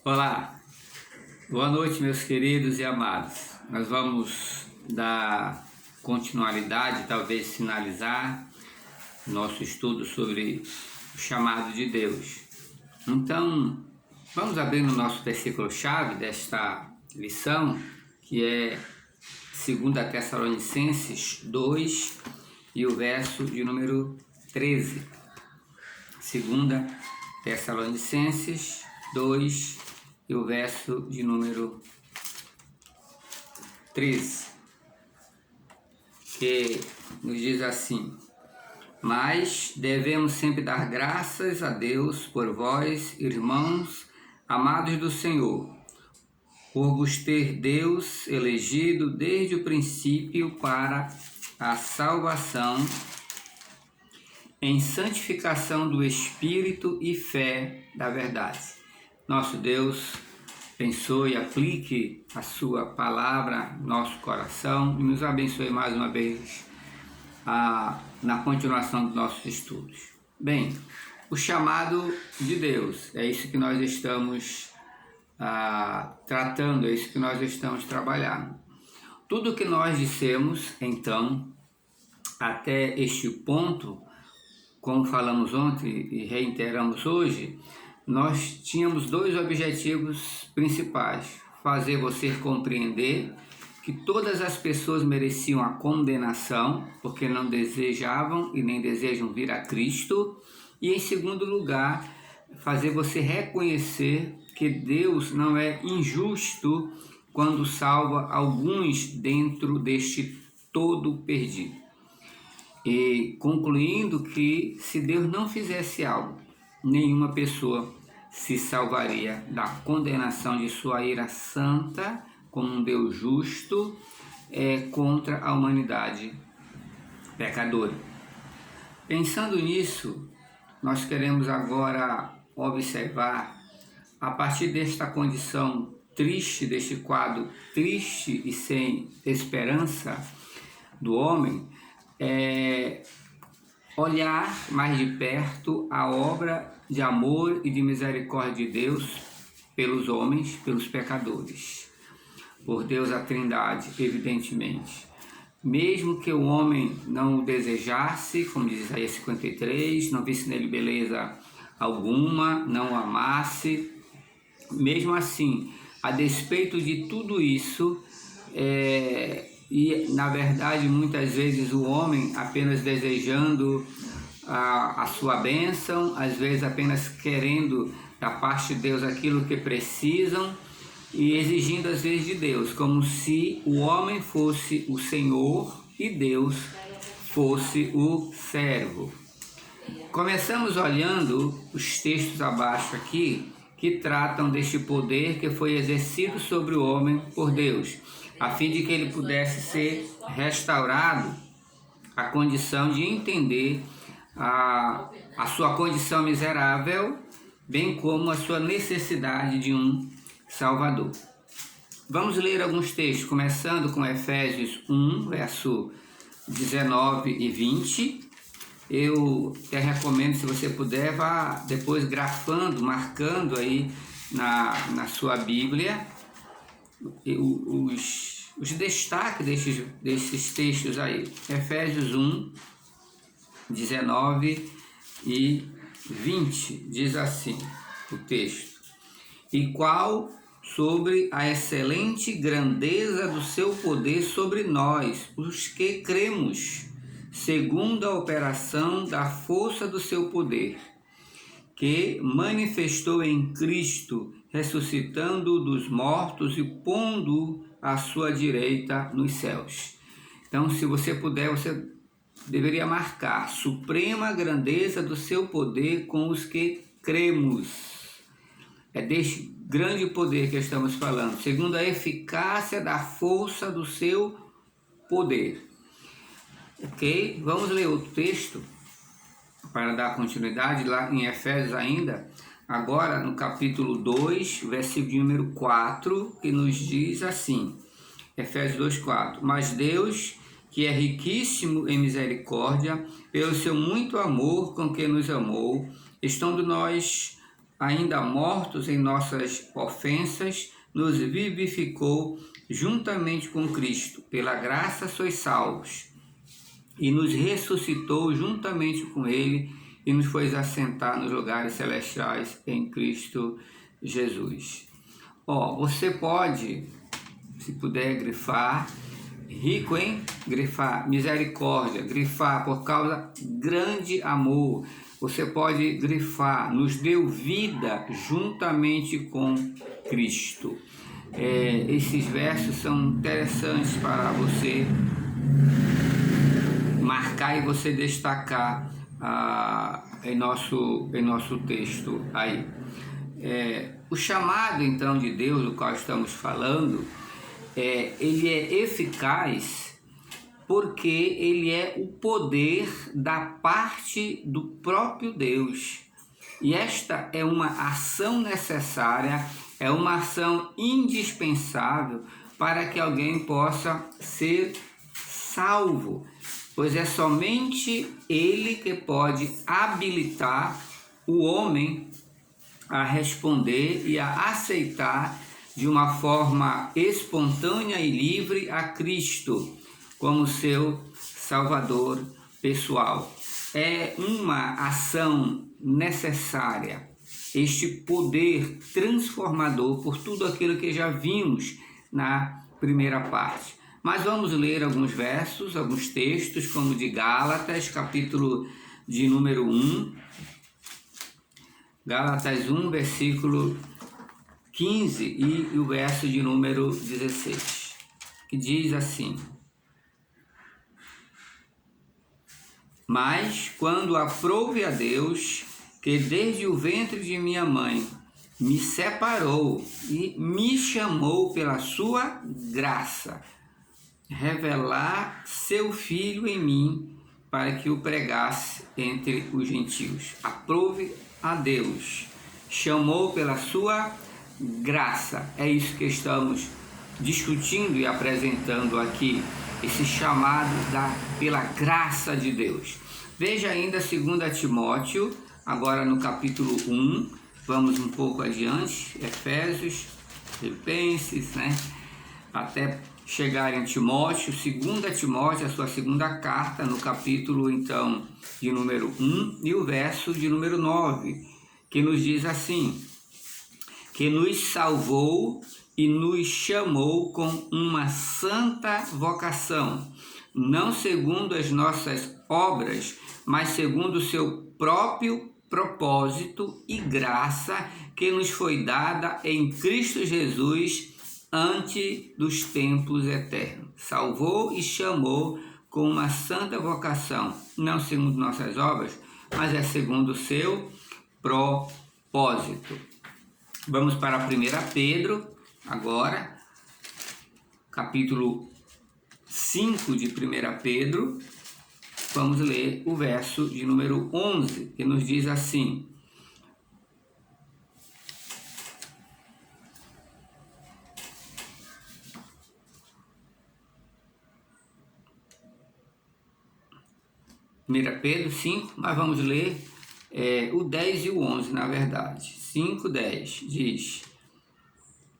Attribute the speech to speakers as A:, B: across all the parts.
A: Olá, boa noite, meus queridos e amados. Nós vamos dar continuidade, talvez finalizar nosso estudo sobre o chamado de Deus. Então, vamos abrir no nosso versículo-chave desta lição, que é 2 Tessalonicenses 2 e o verso de número 13. 2 Tessalonicenses 2 e o verso de número 13, que nos diz assim: mas devemos sempre dar graças a Deus por vós, irmãos, amados do Senhor, por vos ter Deus elegido desde o princípio para a salvação, em santificação do Espírito e fé da verdade. Nosso Deus abençoe e aplique a sua palavra no nosso coração e nos abençoe mais uma vez na continuação dos nossos estudos. Bem, o chamado de Deus, é isso que nós estamos tratando, é isso que nós estamos trabalhando. Tudo que nós dissemos, então, até este ponto, como falamos ontem e reiteramos hoje, nós tínhamos dois objetivos principais: fazer você compreender que todas as pessoas mereciam a condenação, porque não desejavam e nem desejam vir a Cristo, e em segundo lugar, fazer você reconhecer que Deus não é injusto quando salva alguns dentro deste todo perdido. E concluindo que se Deus não fizesse algo, nenhuma pessoa se salvaria da condenação de sua ira santa, como um Deus justo, contra a humanidade pecadora. Pensando nisso, nós queremos agora observar, a partir desta condição triste, deste quadro triste e sem esperança do homem, olhar mais de perto a obra de amor e de misericórdia de Deus pelos homens, pelos pecadores. Por Deus a Trindade, evidentemente. Mesmo que o homem não o desejasse, como diz Isaías 53, não visse nele beleza alguma, não o amasse, mesmo assim, a despeito de tudo isso, e na verdade muitas vezes o homem apenas desejando a sua bênção, às vezes apenas querendo da parte de Deus aquilo que precisam e exigindo às vezes de Deus, como se o homem fosse o Senhor e Deus fosse o servo. Começamos olhando os textos abaixo aqui, que tratam deste poder que foi exercido sobre o homem por Deus, a fim de que ele pudesse ser restaurado à condição de entender a sua condição miserável, bem como a sua necessidade de um Salvador. Vamos ler alguns textos, começando com Efésios 1, verso 19 e 20. Eu até recomendo, se você puder, vá depois grafando, marcando aí na sua Bíblia os destaques desses textos aí. Efésios 1, 19 e 20, diz assim o texto: e qual sobre a excelente grandeza do seu poder sobre nós, os que cremos, segundo a operação da força do seu poder, que manifestou em Cristo, ressuscitando dos mortos e pondo à sua direita nos céus. Então, se você puder, você deveria marcar: suprema grandeza do seu poder com os que cremos. É deste grande poder que estamos falando, segundo a eficácia da força do seu poder. Ok? Vamos ler outro texto para dar continuidade lá em Efésios ainda, agora no capítulo 2, versículo número 4, que nos diz assim, Efésios 2, 4: mas Deus, que é riquíssimo em misericórdia, pelo seu muito amor com que nos amou, estando nós ainda mortos em nossas ofensas, nos vivificou juntamente com Cristo. Pela graça sois salvos. E nos ressuscitou juntamente com Ele e nos fez assentar nos lugares celestiais em Cristo Jesus. Você pode, se puder, grifar rico em grifar misericórdia, grifar por causa grande amor. Você pode grifar nos deu vida juntamente com Cristo. Esses versos são interessantes para você marcar e você destacar em nosso texto aí. O chamado então de Deus, do qual estamos falando, ele é eficaz porque ele é o poder da parte do próprio Deus. E esta é uma ação necessária, é uma ação indispensável para que alguém possa ser salvo, pois é somente ele que pode habilitar o homem a responder e a aceitar de uma forma espontânea e livre a Cristo como seu Salvador pessoal. É uma ação necessária, este poder transformador por tudo aquilo que já vimos na primeira parte. Mas vamos ler alguns versos, alguns textos, como de Gálatas, capítulo de número 1, Gálatas 1, versículo 15 e o verso de número 16, que diz assim: Mas quando aprouve a Deus, que desde o ventre de minha mãe me separou e me chamou pela sua graça, revelar seu Filho em mim, para que o pregasse entre os gentios. Aprouve a Deus, chamou pela sua graça. É isso que estamos discutindo e apresentando aqui, esse chamado pela graça de Deus. Veja ainda 2 Timóteo, agora no capítulo 1, vamos um pouco adiante, Efésios, Filipenses, até chegar em Timóteo, 2 Timóteo, a sua segunda carta, no capítulo então de número 1 e o verso de número 9, que nos diz assim: que nos salvou e nos chamou com uma santa vocação, não segundo as nossas obras, mas segundo o seu próprio propósito e graça que nos foi dada em Cristo Jesus antes dos tempos eternos. Salvou e chamou com uma santa vocação, não segundo nossas obras, mas é segundo o seu propósito. Vamos para 1 Pedro, agora, capítulo 5 de 1 Pedro, vamos ler o verso de número 11, que nos diz assim: Pedro 5, mas vamos ler o 10 e o 11, na verdade. 5, 10 diz: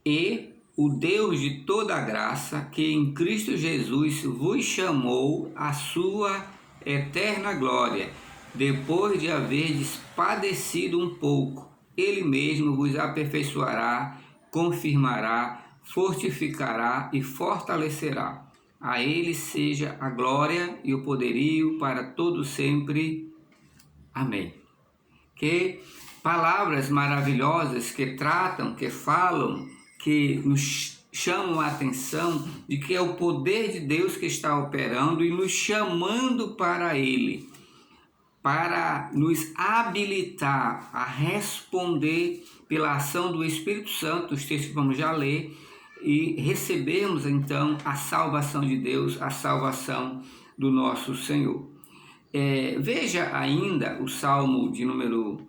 A: E o Deus de toda a graça, que em Cristo Jesus vos chamou à sua eterna glória, depois de haverdes padecido um pouco, Ele mesmo vos aperfeiçoará, confirmará, fortificará e fortalecerá. A Ele seja a glória e o poderio para todo sempre. Amém. Que palavras maravilhosas que tratam, que falam, que nos chamam a atenção de que é o poder de Deus que está operando e nos chamando para Ele, para nos habilitar a responder pela ação do Espírito Santo, os textos que vamos já ler, e recebermos então a salvação de Deus, a salvação do nosso Senhor. Veja ainda o Salmo de número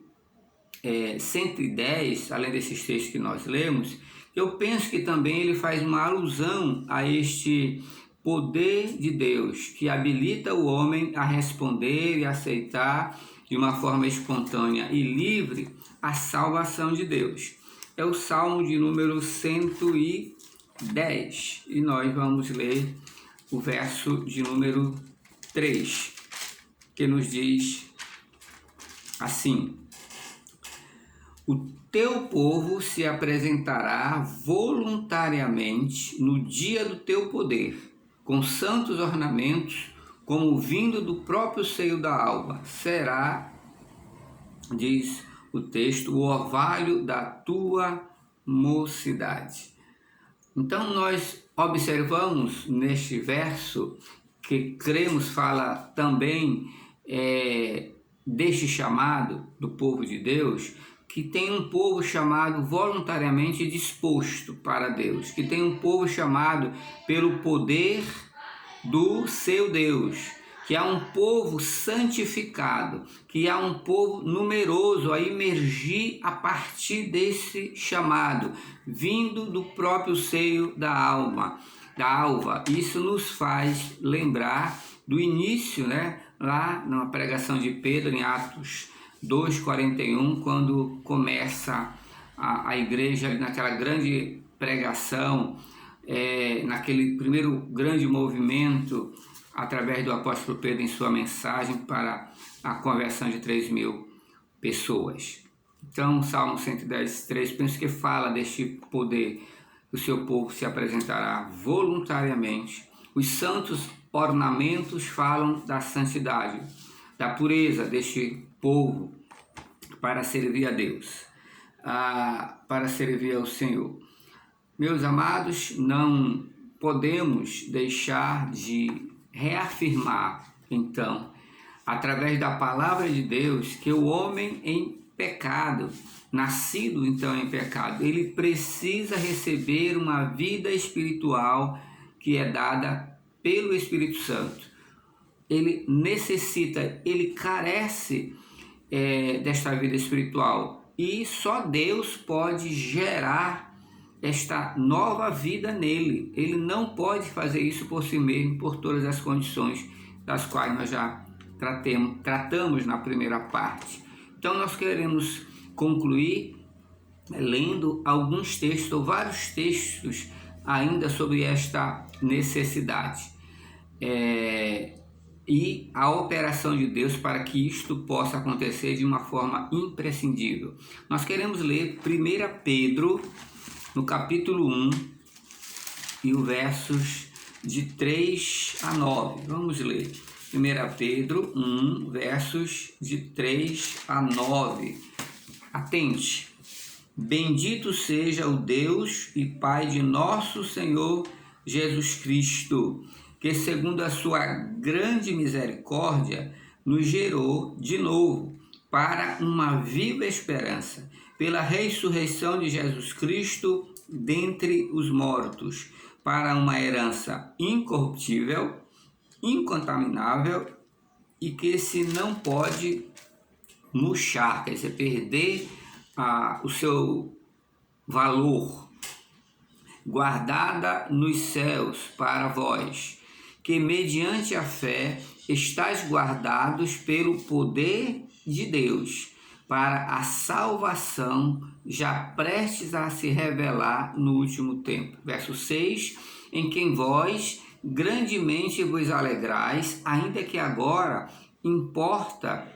A: 110, além desses textos que nós lemos. Eu penso que também ele faz uma alusão a este poder de Deus que habilita o homem a responder e aceitar de uma forma espontânea e livre a salvação de Deus. É o Salmo de número 110 e nós vamos ler o verso de número 3, que nos diz assim: o teu povo se apresentará voluntariamente no dia do teu poder, com santos ornamentos, como vindo do próprio seio da alva. Será, diz o texto, o orvalho da tua mocidade. Então nós observamos neste verso que cremos fala também deste chamado do povo de Deus, que tem um povo chamado voluntariamente disposto para Deus, que tem um povo chamado pelo poder do seu Deus, que há um povo santificado, que há um povo numeroso a emergir a partir desse chamado, vindo do próprio seio da alva. Isso nos faz lembrar do início, lá na pregação de Pedro em Atos 2:41, quando começa a igreja naquela grande pregação, naquele primeiro grande movimento, através do apóstolo Pedro em sua mensagem para a conversão de 3.000 pessoas. Então, o Salmo 110:3, penso que fala deste poder. O seu povo se apresentará voluntariamente. Os santos ornamentos falam da santidade, da pureza deste povo para servir a Deus, para servir ao Senhor. Meus amados, não podemos deixar de reafirmar, então, através da palavra de Deus, que o homem em pecado, nascido então em pecado, ele precisa receber uma vida espiritual que é dada pelo Espírito Santo. Ele necessita, ele carece desta vida espiritual, e só Deus pode gerar esta nova vida nele. Ele não pode fazer isso por si mesmo, por todas as condições das quais nós já tratamos na primeira parte. Então nós queremos concluir lendo alguns textos, ou vários textos ainda sobre esta necessidade e a operação de Deus para que isto possa acontecer de uma forma imprescindível. Nós queremos ler 1 Pedro, no capítulo 1, e os versos de 3 a 9. Vamos ler. 1 Pedro 1, versos de 3 a 9. Atente. Bendito seja o Deus e Pai de nosso Senhor Jesus Cristo, que segundo a sua grande misericórdia nos gerou de novo para uma viva esperança, pela ressurreição de Jesus Cristo dentre os mortos, para uma herança incorruptível, incontaminável e que se não pode murchar, quer dizer, perder o seu valor, guardada nos céus para vós, que mediante a fé estáis guardados pelo poder de Deus, para a salvação já prestes a se revelar no último tempo. Verso 6, em quem vós grandemente vos alegrais, ainda que agora importa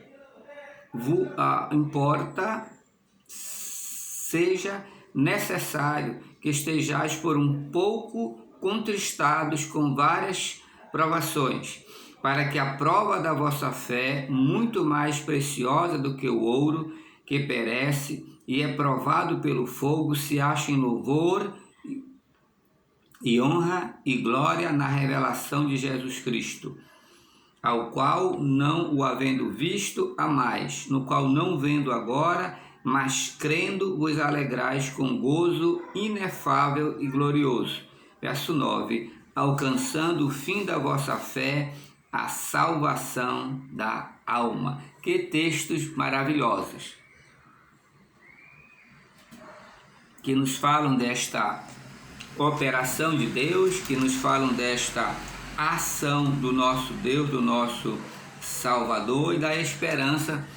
A: seja necessário que estejais por um pouco contristados com várias provações, para que a prova da vossa fé, muito mais preciosa do que o ouro, que perece e é provado pelo fogo, se ache em louvor e honra e glória na revelação de Jesus Cristo, ao qual não o havendo visto amais, no qual não vendo agora, mas crendo vos alegrais com gozo inefável e glorioso. Verso 9, alcançando o fim da vossa fé, a salvação da alma. Que textos maravilhosos, que nos falam desta operação de Deus, que nos falam desta ação do nosso Deus, do nosso Salvador, e da esperança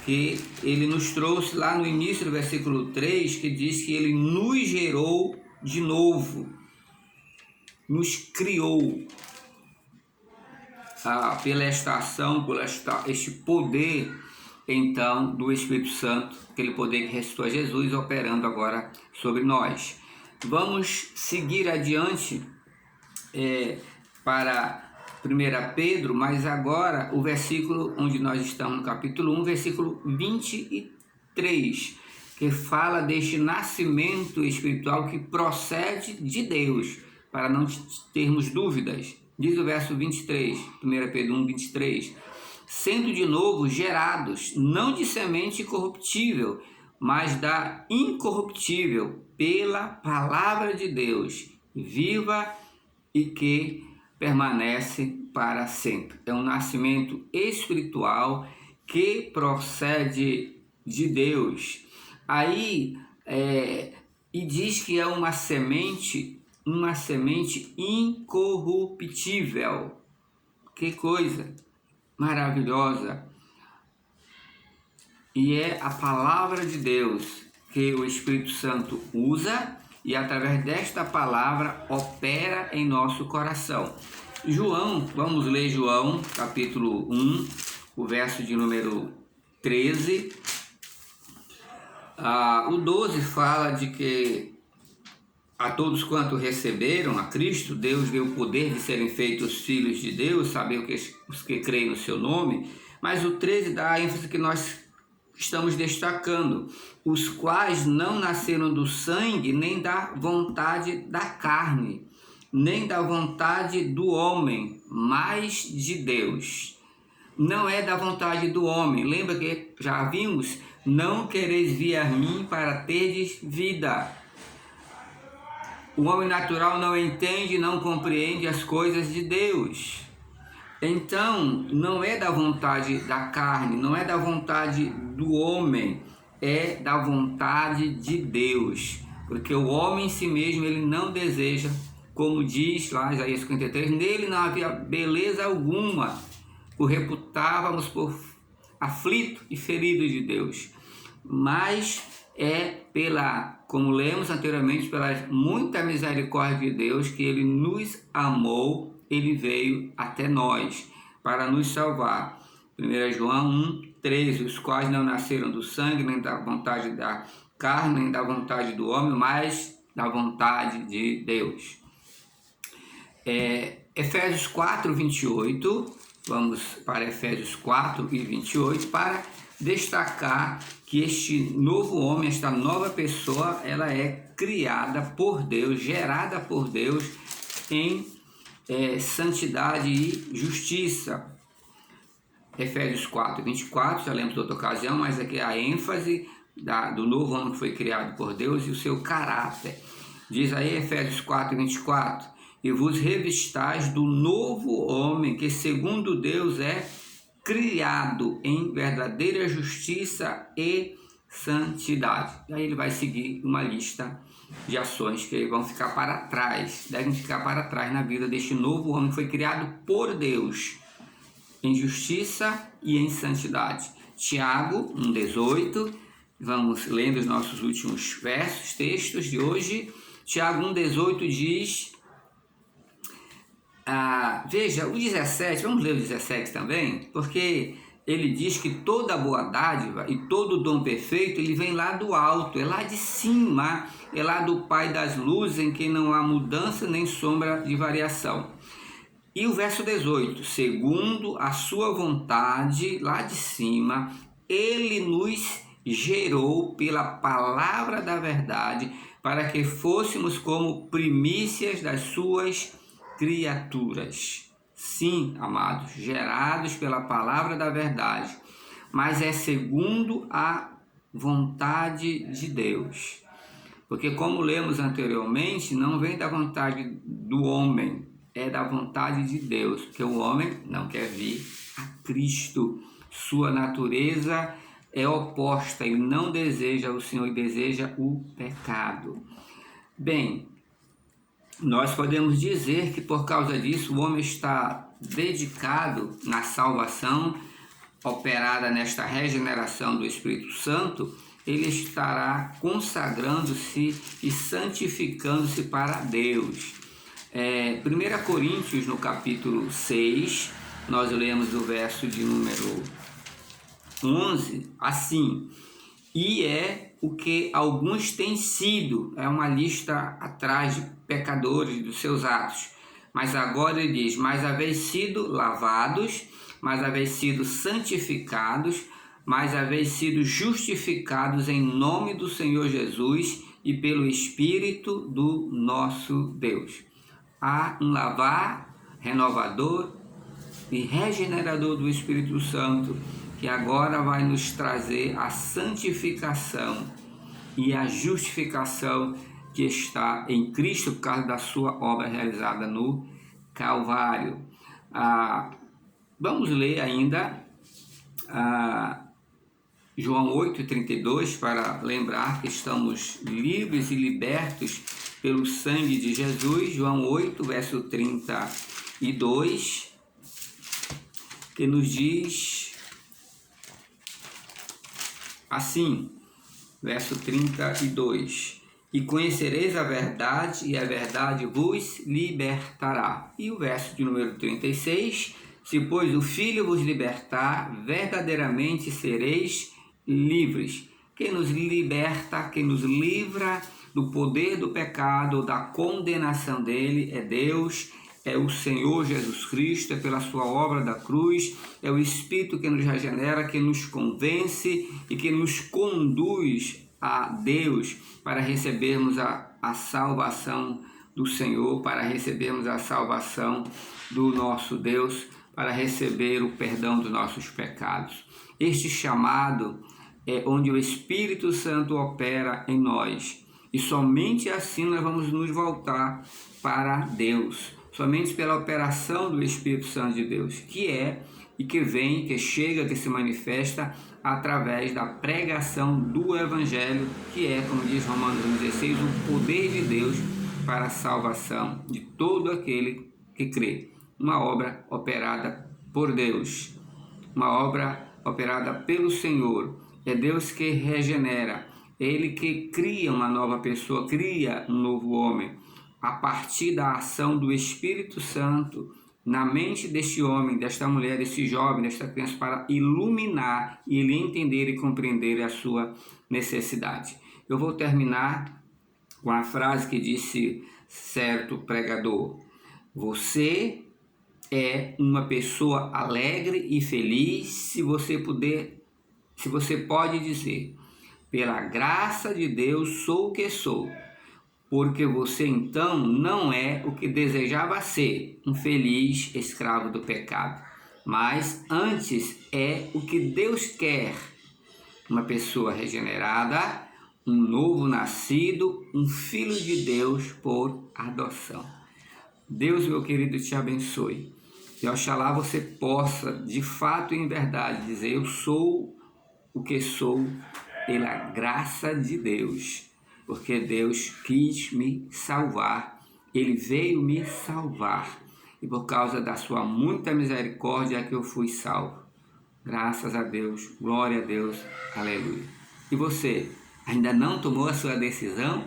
A: que ele nos trouxe lá no início do versículo 3, que diz que ele nos gerou de novo, nos criou pela esta ação, por este poder, então, do Espírito Santo, aquele poder que ressuscitou a Jesus, operando agora sobre nós. Vamos seguir adiante para 1 Pedro, mas agora o versículo onde nós estamos no capítulo 1, versículo 23, que fala deste nascimento espiritual que procede de Deus, para não termos dúvidas. Diz o verso 23, 1 Pedro 1, 23, sendo de novo gerados, não de semente corruptível, mas da incorruptível, pela palavra de Deus, viva e que permanece para sempre. É um nascimento espiritual que procede de Deus. Aí, e diz que é uma semente incorruptível. Que coisa maravilhosa! E é a palavra de Deus que o Espírito Santo usa e através desta palavra opera em nosso coração. João, vamos ler João, capítulo 1, o verso de número 13. O 12 fala de que a todos quanto receberam a Cristo, Deus deu o poder de serem feitos filhos de Deus, saber os que creem no seu nome, mas o 13 dá a ênfase que nós estamos destacando, os quais não nasceram do sangue, nem da vontade da carne, nem da vontade do homem, mas de Deus. Não é da vontade do homem. Lembra que já vimos? Não quereis vir a mim para terdes vida. O homem natural não entende, não compreende as coisas de Deus. Então, não é da vontade da carne, não é da vontade do homem, é da vontade de Deus. Porque o homem em si mesmo, ele não deseja, como diz lá Isaías 53, nele não havia beleza alguma, o reputávamos por aflito e ferido de Deus. Mas como lemos anteriormente, pela muita misericórdia de Deus, que ele nos amou, ele veio até nós para nos salvar. 1 João 1, 13, os quais não nasceram do sangue, nem da vontade da carne, nem da vontade do homem, mas da vontade de Deus. Efésios 4, 28, vamos para Efésios 4 e 28, para destacar que este novo homem, esta nova pessoa, ela é criada por Deus, gerada por Deus em santidade e justiça. Efésios 4, 24, já lemos outra ocasião, mas aqui é a ênfase do novo homem que foi criado por Deus e o seu caráter. Diz aí Efésios 4, 24, e vos revistais do novo homem que segundo Deus é criado em verdadeira justiça e santidade. E aí ele vai seguir uma lista de ações que vão ficar para trás, devem ficar para trás na vida deste novo homem que foi criado por Deus, em justiça e em santidade. Tiago 1,18, vamos lendo os nossos últimos versos, textos de hoje. Tiago 1,18 diz, veja, o 17, vamos ler o 17 também, porque ele diz que toda boa dádiva e todo dom perfeito, ele vem lá do alto, é lá de cima, é lá do Pai das luzes, em quem não há mudança nem sombra de variação. E o verso 18, segundo a sua vontade, lá de cima, ele nos gerou pela palavra da verdade, para que fôssemos como primícias das suas criaturas. Sim, amados, gerados pela palavra da verdade, mas é segundo a vontade de Deus. Porque como lemos anteriormente, não vem da vontade do homem, é da vontade de Deus, porque o homem não quer vir a Cristo. Sua natureza é oposta, ele não deseja o Senhor, ele deseja o pecado. Bem, nós podemos dizer que por causa disso o homem está dedicado na salvação operada nesta regeneração do Espírito Santo, ele estará consagrando-se e santificando-se para Deus. 1 Coríntios, no capítulo 6, nós lemos o verso de número 11, assim: e é o que alguns têm sido, é uma lista atrás de pecadores, dos seus atos, mas agora ele diz: mas haveis sido lavados, mas haveis sido santificados, mas haveis sido justificados em nome do Senhor Jesus e pelo Espírito do nosso Deus. Há um lavar renovador e regenerador do Espírito Santo, que agora vai nos trazer a santificação e a justificação que está em Cristo por causa da sua obra realizada no Calvário. Vamos ler ainda João 8,32, para lembrar que estamos livres e libertos pelo sangue de Jesus. João 8, verso 32, que nos diz assim, verso 32: e conhecereis a verdade, e a verdade vos libertará. E o verso de número 36: se pois o Filho vos libertar, verdadeiramente sereis livres. Quem nos liberta, quem nos livra do poder do pecado, da condenação dele, é Deus, é o Senhor Jesus Cristo, é pela sua obra da cruz, é o Espírito que nos regenera, que nos convence e que nos conduz a Deus para recebermos a salvação do Senhor, para recebermos a salvação do nosso Deus, para receber o perdão dos nossos pecados. Este chamado é onde o Espírito Santo opera em nós, e somente assim nós vamos nos voltar para Deus, somente pela operação do Espírito Santo de Deus, que é e que vem, que chega, que se manifesta através da pregação do Evangelho, que é, como diz Romanos 16, o poder de Deus para a salvação de todo aquele que crê. Uma obra operada por Deus, uma obra operada pelo Senhor. É Deus que regenera, é Ele que cria uma nova pessoa, cria um novo homem, a partir da ação do Espírito Santo na mente deste homem, desta mulher, desse jovem, desta criança, para iluminar e ele entender e compreender a sua necessidade. Eu vou terminar com a frase que disse certo pregador: você é uma pessoa alegre e feliz se você pode dizer: pela graça de Deus sou o que sou, porque você então não é o que desejava ser, um feliz escravo do pecado, mas antes é o que Deus quer, uma pessoa regenerada, um novo nascido, um filho de Deus por adoção. Deus, meu querido, te abençoe. E oxalá você possa, de fato e em verdade, dizer: eu sou o que sou pela graça de Deus, porque Deus quis me salvar, Ele veio me salvar, e por causa da sua muita misericórdia é que eu fui salvo. Graças a Deus, glória a Deus, aleluia. E você, ainda não tomou a sua decisão?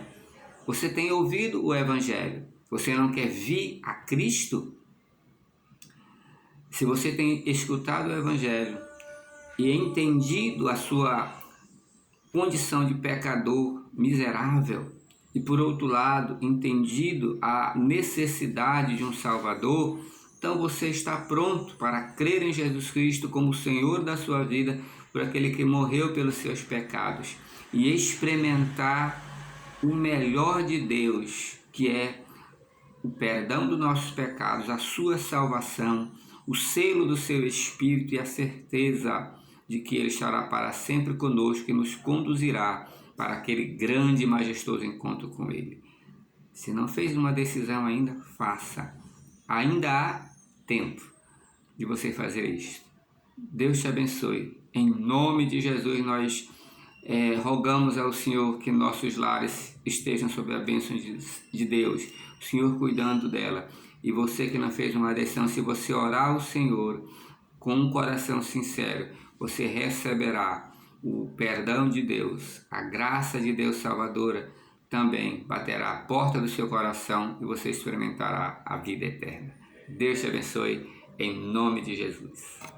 A: Você tem ouvido o Evangelho? Você não quer vir a Cristo? Se você tem escutado o Evangelho e entendido a sua condição de pecador miserável, e por outro lado, entendido a necessidade de um Salvador, então você está pronto para crer em Jesus Cristo como o Senhor da sua vida, por aquele que morreu pelos seus pecados, e experimentar o melhor de Deus, que é o perdão dos nossos pecados, a sua salvação, o selo do seu Espírito e a certeza de que Ele estará para sempre conosco e nos conduzirá para aquele grande e majestoso encontro com Ele. Se não fez uma decisão ainda, faça. Ainda há tempo de você fazer isto. Deus te abençoe. Em nome de Jesus, nós rogamos ao Senhor que nossos lares estejam sob a bênção de Deus, o Senhor cuidando dela. E você que não fez uma decisão, se você orar ao Senhor com um coração sincero, você receberá o perdão de Deus, a graça de Deus salvadora também baterá a porta do seu coração e você experimentará a vida eterna. Deus te abençoe, em nome de Jesus.